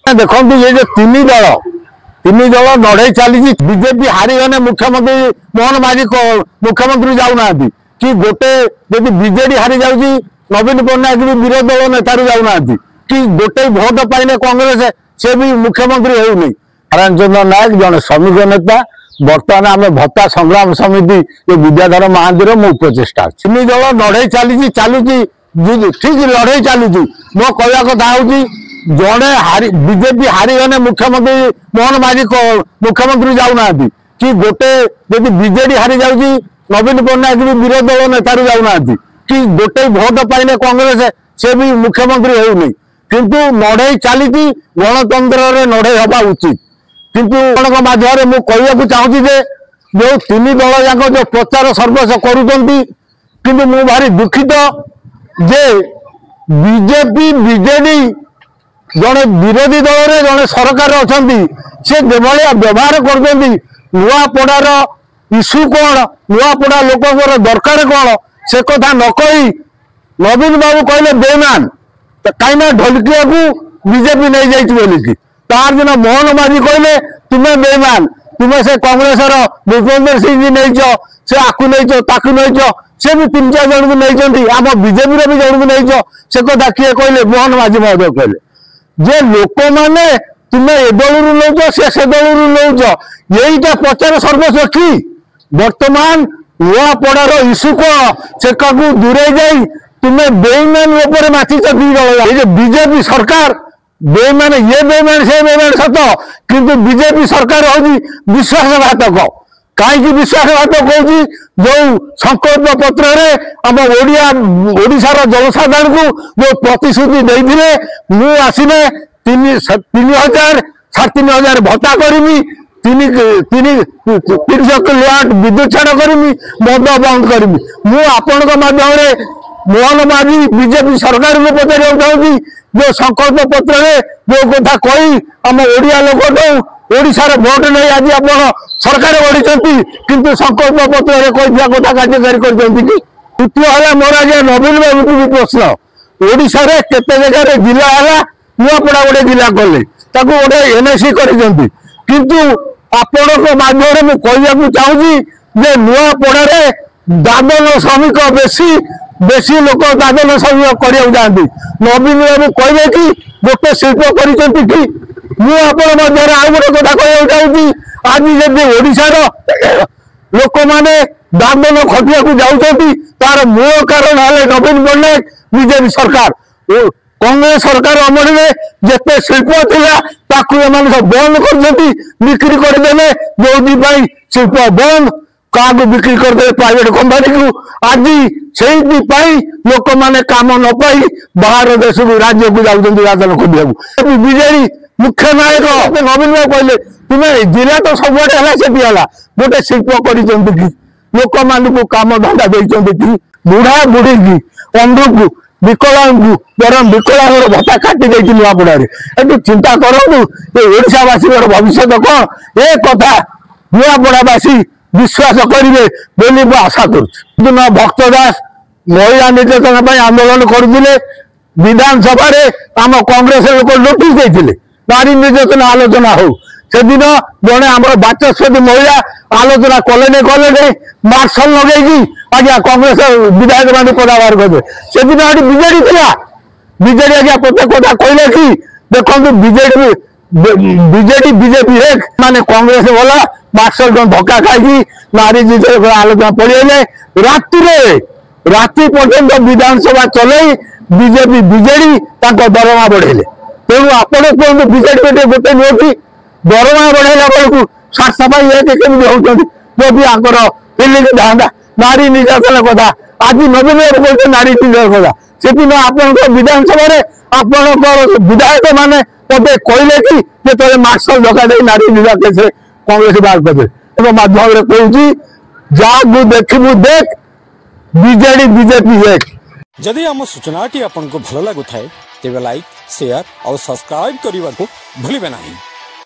देखो ये जो तीन दल लड़े चली बीजेपी हारीगने मुख्यमंत्री मोहन माझी मुख्यमंत्री जाऊना कि गोटे जब बीजेडी हारी जाऊँगी नवीन पट्टनायक भी विरोधी दल नेतार जाऊना कि गोटे भोट पाइने कांग्रेस से भी मुख्यमंत्री होनी। नारायण चंद्र नायक जड़े श्रमिक नेता बर्तमान आम भत्ता संग्राम समिति ये विद्याधर महांतीर मो उपचेषा तीन दल लड़े चलुची ठीक लड़े चलुची मो कहवा कथा हूँ जड़े बीजेपी हारीगने मुख्यमंत्री मोहन माझी मुख्यमंत्री जाऊना कि गोटे जब बीजेडी हारी जाऊँगी नवीन पट्टनायक भी विरोधी दल नेतार जाऊना कि गोटे भोट पाइने कांग्रेस से भी मुख्यमंत्री होनी किंतु लड़े चली गणतंत्र लड़े हवा उचित किंतु माध्यम मुझे चाहूँगी जो तीन दल जाक जो प्रचार सर्वस करुँच भारी दुखित जे बीजेपी बीजेडी जड़े विरोधी दल में जड़े सरकार अच्छा से व्यवहार कर नुआपड़ार इश्यू कौन नुआपड़ा लोक दरकार कौन से कथा न कही नवीन बाबू कहले बेईमान कहीं ढोलकिया को बीजेपी नहीं जाइए तार दिन मोहन माझी कहले तुम्हें बेईमान तुम्हें से कांग्रेस भूपेंद्र सिंह जी नहीं से आपको नहीं ताकू नहीं से भी 3-4 जन को नहीं आम बीजेपी भी जन को नहीं से कथा किए कहले मोहन माझी महोदय कहले जे लोक मैंने तुम्हें ए दलू नौ से दलू नौ यहीटा प्रचार सर्वस्व कि बर्तमान नुआपड़ार इश्यू कौन से दूरे जाई तुम्हें बेईमान ऊपर माचिच ये बीजेपी सरकार बेईमान ये बेईमान से बेईमान सत किंतु बीजेपी सरकार हूँ विश्वासघातक कहीं विश्वासघातक हूँ जो संकल्प पत्र आम ओडिशार जनसाधारण को जो प्रतिश्रुति देते मुझे आसने 3,000 3,500 भत्ता करी 30 किलोवाट विद्युत छाड़ करी मद बंद करी आपण माध्यम मोहन माझी बीजेपी सरकार को पचार चाहूँगी जो संकल्प पत्र जो कथा कही आम ओडिया लोक ओडिशार भोट नहीं आज आप सरकार गढ़ी किंतु संकल्प पत्र कही कथा कार्यकारी कर द्वितीय है मोर आज नवीन बाबू को भी प्रश्न ओडिशार केते जगह जिला है नुआपड़ा गोटे जिला कले गोटे एनएसी किंतु आपण माध्यम कहवाक चाहूँगी जे नुआपड़ा दादन श्रमिक बेसी लोक दादन श्रमिक करने जाती नवीन बाबू कहे कि गोटे शिल्प कर गोटे कथा कहना चाहूँगी आज जब ओडिशार लोक मैंने दादन खटिया जाऊँच तार मूल कारण है नवीन पट्टनायक बीजेपी सरकार कांग्रेस सरकार अमल में जिते शिल्प था सब बंद कर बिक्री करदे जो शिल्प बंद क्या बिक्री करदे प्राइवेट कंपनी को आज से लोक मैंने कम न पाई बाहर देश को राज्य को जाऊँ दादन खोलिया बीजेडी मुख्य नायक नवीन बाबू कहले तुम्हें जिला तो सब है गोटे शिल्प कर लोक मान कम धंदा देती बुढ़ा बुढ़ी की अंध को विकलांग बरम विकलांग भत्ता काटी देती नुआपड़ा ये चिंता करूँ ओडावासी भविष्य कौन ए कथा नुआपड़ावासी विश्वास करेंगे बोली मुझे आशा करुन भक्त दास महिला निर्यातन आंदोलन करते विधानसभा आम कांग्रेस लोक नोटिस देते नारी निर्यातन आलोचना हो से दिन जड़े आम बाचस्पति महिला आलोचना कले मार्शल लगे आज्ञा कांग्रेस विधायक मान पदाभार करते से दिन बीजेडी था बीजेडी आज्ञा प्रत्येक कथा कहले कि देखो बीजेडी बीजेपी माने कांग्रेस वाला मार्शल जन धक्का खाई नारी आलोचना पड़े राति पर्यंत विधानसभा चल बीजेपी बीजेडी दरमा बढ़ेले तेणु आपण कहते बीजेडी गोटे नुह कि दरमा बढ़ेला बेलू स्वास्थ्य केमी होती जब आंकर फिलिंग था नारी निर्यातन कथा आज नवीन बाबू नारी निर्यातन कथा से आप विधानसभा आपण विधायक मैंने मत कहले कि जो मार्शल धक्का दे नारी निर्यातन से कांग्रेस बाहर करते माध्यम कहूँ जहाँ देखू देख बीजेडी बीजेपी एक जदि आम सूचनाटी आपन को भल लगुए तेज लाइक शेयर और सब्सक्राइब करने को भूलिए नहीं।